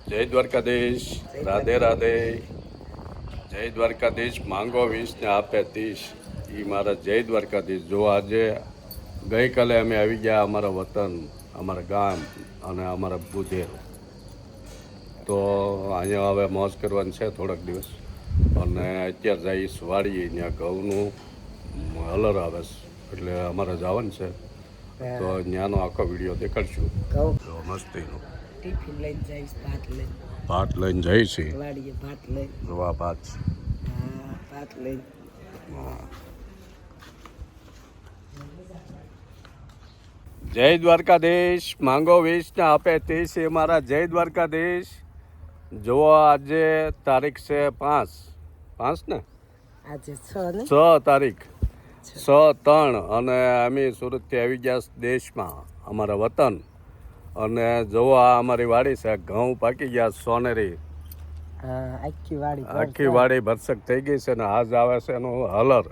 જય દ્વારકાધીશ, રાધે રાધે. જય દ્વારકાધીશ, માંગો 20 ને આપે 30. એ મારા જય દ્વારકાધીશ. જો આજે ગઈકાલે અમે આવી ગયા અમારા વતન, અમારા ગામ અને અમારા બુધેર. તો અહીંયા હવે મોજ કરવાની છે થોડાક દિવસ. અને અત્યારે જઈશ વાડીએ, ત્યાં ઘઉંનું હલર આવે છે, એટલે અમારે જવાનું છે. તો ત્યાંનો આખો વિડીયો દેખાડશું. મસ્તીનો ટિફિન લઈને જઈશ, ભાત લઈને જઈશ. વાડીએ ભાત લઈને. રવા ભાત. હા, ભાત લઈને. જય દ્વારકાધીશ, માંગો 20 ને આપે 30. એ મારા જય દ્વારકાધીશ. જુઓ આજે તારીખ છે 5 ને આજે 6 તારીખ 6/3 અને અમે સુરતથી આવી ગયા દેશમાં, અમારા વતન. અને જુઓ આ અમારી વાડી છે, ઘઉં પાકી ગયા સોનેરી. આખી વાડી ભરસક થઈ ગઈ છે ને આજ આવે છે એનું હલર.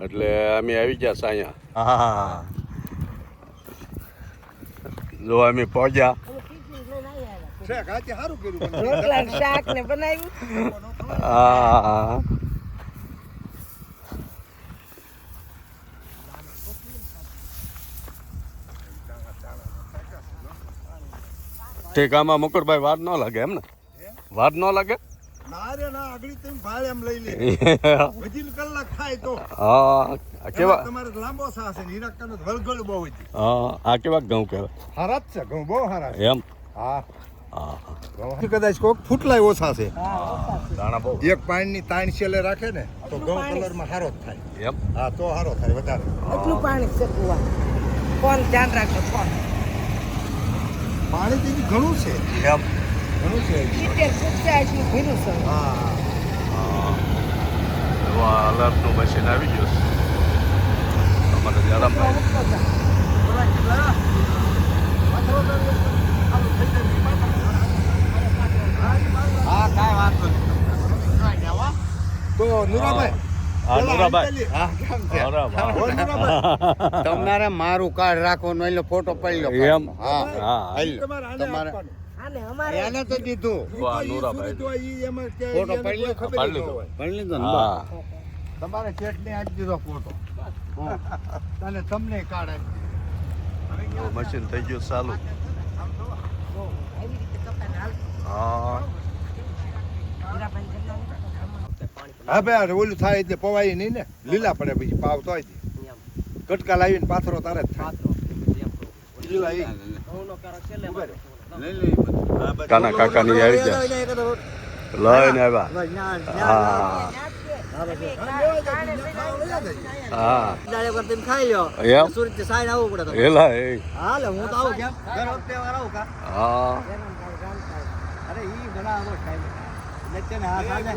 એટલે અમે આવી ગયા છે અહીંયા. હા, જો અમે પહોંચ્યા. શાક ને બનાવ્યું. હા, ઠીક. આમાં મુકુરભાઈ વાર ન લાગે એમ ને? વાર ન લાગે? ના રે ના, આગળ તેમ ભાળ એમ લઈ લે. હજી કલાક થાય તો. હા, કેવા તમારે લાંબો સાસ છે, હીરા કનો વલગલ બહુ હતી. હા, આ કેવા ઘઉં કહેવાય? હારા જ છે ઘઉં, બહુ હારા છે. એમ? હા હા, ઘઉં કદાચ કોક ફૂટલાય ઓછા છે. દાણા બહુ. એક પાણીની તાણ છેલે રાખે ને તો ઘઉં કલરમાં હારો જ થાય. એમ? હા, તો હારો થાય વધારે. એટલું પાણી છે કુવા. કોણ ધ્યાન રાખો? કોણ પાણી તેથી ઘણું છે. એમ? ઘણું છે. 70-80 ભીનું છે. હા, અલર્ટનું મશીન આવી ગયું છે અમારે જરામભાઈ. હા, કાંઈ વાંધો નહીં. તો નુરાભાઈ, હા, નુરાભાઈ. હા, કેમ છે? અરે વાહ. હો, નુરાભાઈ. તમારે મારું કાર્ડ રાખવાનું એટલે ફોટો પડી લો. એમ? હા, હા, તમારે આને તમારે આપવાનું. આને અમારે એને તો દીધું વાહ, ઈ નુરાભાઈ. સુરત હોય, ઈ એમાં કે ફોટો એને પડી કોઈ લો, ખબર પાડી ન લીધો. હોય. પડી લીધો ને? હા, તમારે શેઠને આપી દીધો ફોટો. અને તમને કાર્ડ આપી. મશીન થઈ ગયું ચાલુ. એવી રીતે કપાને હાલ. હા, હા ભાઈ, આ ઓલું થાય એટલે પવાય નહીં ને, લીલા પડે પછી પાવ તો કટકા લાવીને પાથરો તારે જ થાય. લીલા ઈ. ઉભા રહો. લઈ લે બધું. કાના કાકાની આવી ગયા લઈને આવ્યા. હા, હા, ખાઈ લો. એમ? સુરત થી સાઈન આવવું પડે. એલા એ. હાલે, હું તો આવું કેમ દર વખતે આવું કા. હા, અરે ઈ બનાવો ખાઈ લેતે ને આ સાલે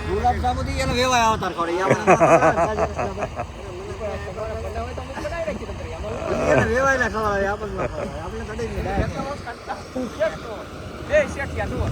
ગુલાબ જામુ થી એને વેવાય આવતાર કરે. એને વેવાય ના ખવાય આપણે કડી નહીં. એ શેઠિયા જુઓ.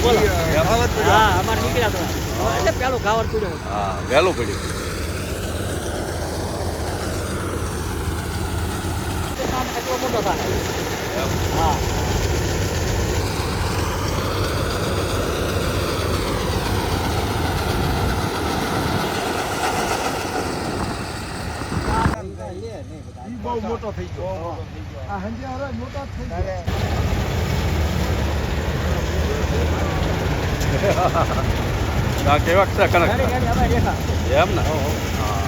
બોલો. હા, અમારે નીકળ્યા હતા એટલે પેલું ખાવાનું પીડ્યું. હા, વહેલું પડ્યું. એટલો મોટો થાય. હા, ઈ બહુ મોટો થઈ ગયો. આ હંજે હવે મોટો જ થઈ ગયો. આ કેવા છે કણક? ગાડી ગાડી અમારે દેખા. એમ ને? હા,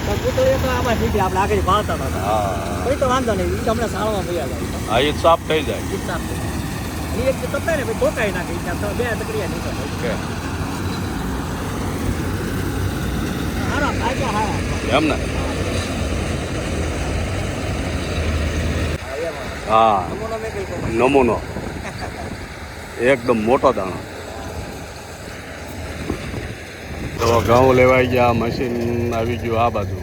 તો પૂતળીઓ તો આમાં શીખી આપણે આગળ ભાવતા હતા હા કોઈ તો વાંધો નહીં એ તો હમણાં સાળમાં ભૈયા જાય હા એ સાફ થઈ જાય એ સાફ થઈ જાય. એ એક તો તપાય ને ભાઈ ધોકાઈ નાખે ત્યાં તો બે તકડીયા નીકળે ઓકે હારા ભાગ્યા હારા એમ ને હા નમૂનો મેં કહ્યું નમૂનો એકદમ મોટો દાણો તો ઘઉં લેવાઈ ગયા મશીન આવી ગયું આ બાજુ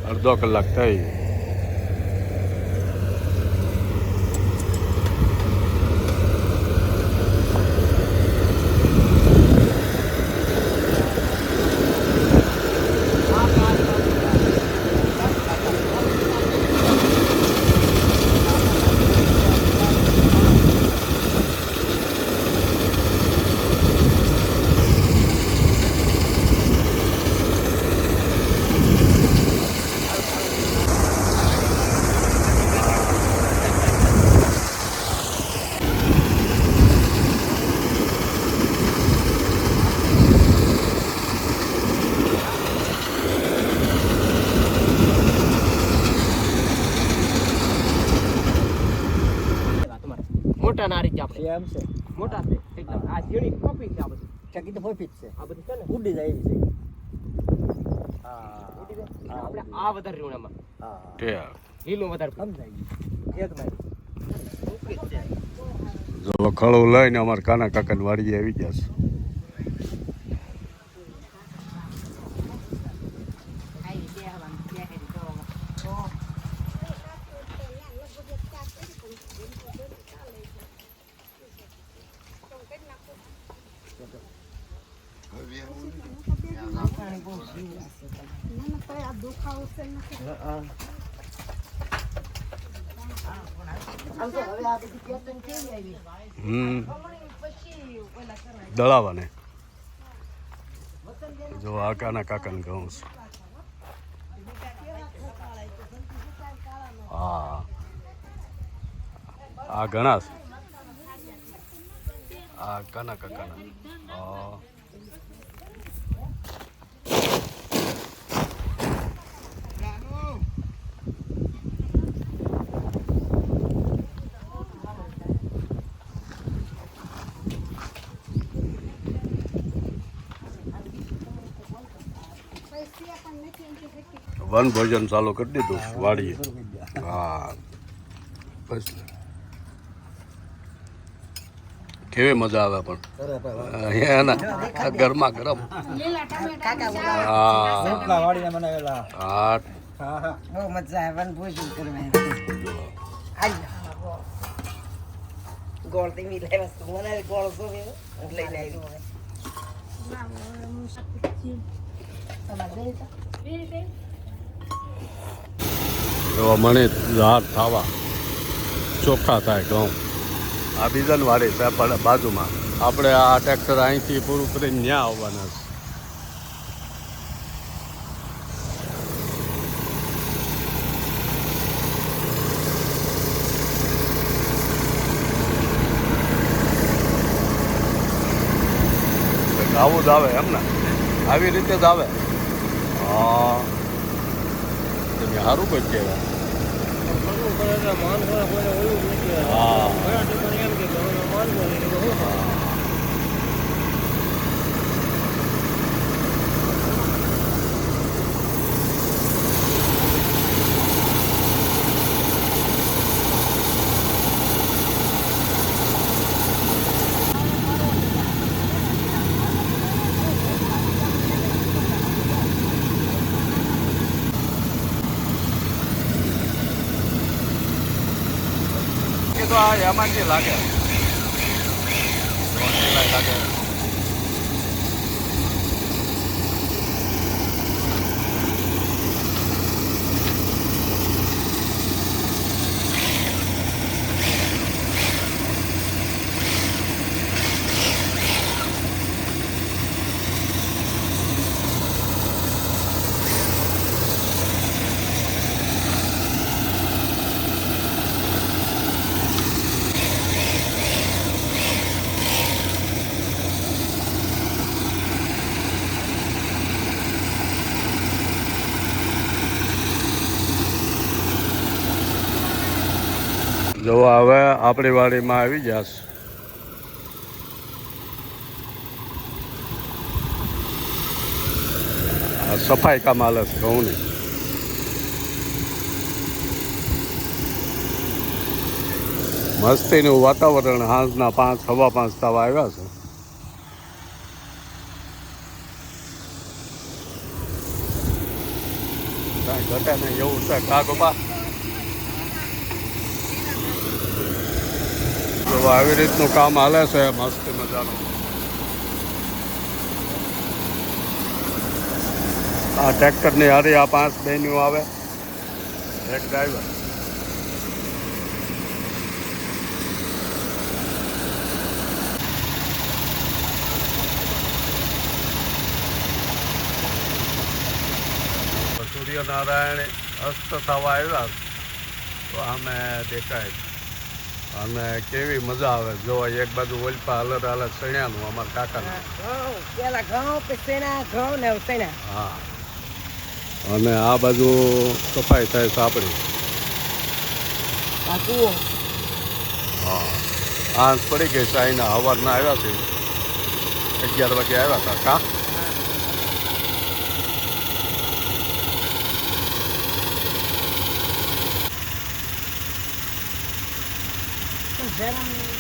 અડધો કલાક થઈ મોટા નારી છે આપણે એમ છે મોટા છે એકદમ આ ઝીણી કોપી છે આ બધી ચકી તો ફોફી છે આ બધી છે ને ઉડી જાય એવી છે હા ઉડી જાય આપણે આ વધારે રહ્યું એમાં હા તે લીલું વધારે સમજાય એક ભાઈ જો ખળું લઈને અમારા કાના કાકાની વાડીએ આવી ગયા છે દળાવાને જો આ કાના કાકાને ઘઉં છે હા આ ઘણા છે આ કાના કાકાના હા વન ભોજન ચાલુ કરી દીધું વાડીએ હા બસ કેવી મજા આવે પણ અહીંયા ગરમા ગરમ હા હા બહુ મજા આવે વનભોજન કરવાની ગોળ થી મી લાવ્યા છે મને ગોળ સોવે લઈને આવી એવા મને ઝાડ થવા ચોખ્ખા થાય ઘઉં આ બીજાની વાડી છે બાજુમાં આપણે આ ટ્રેક્ટર અહીંથી પૂરું કરીને ત્યાં આવવાના છે આવું જ આવે એમ ને આવી રીતે જ આવે હા તમે સારું કોઈ કહેવાય હા તો આ એમાં જે લાગે લાગે જો હવે આપણી વાડીમાં આવી ગયા છે. આ સફાઈ કામ હાલે છે ઘઉંની. મસ્તીનું વાતાવરણ. સાંજના 5 સવા 5 થવા આવ્યા છે. કાંઈ ઘટે નહીં એવું છે. કા ગોપા જો આવી રીતનું કામ હાલે છે મસ્ત મજાનું. આ ટ્રેક્ટરની હારી આ 5 બહેનીઓ આવે, એક ડ્રાઈવર. સૂર્યનારાયણ અસ્ત થવા આવ્યા તો આમે દેખાય અને કેવી મજા આવે. જો એક બાજુ ઓલપા હલર હાલર સણ્યાનું અમારા કાકાનું. પેલા ઘઉં પછી શેણા, ઘઉં ને હવે શેણા. હા, અને આ બાજુ સફાઈ થાય છે આપણી. આ કૂવો. હા, આંખ પડી ગઈ છે. અહીંના હવારના આવ્યા છે, 11 વાગે આવ્યા હતા. કા જન્મ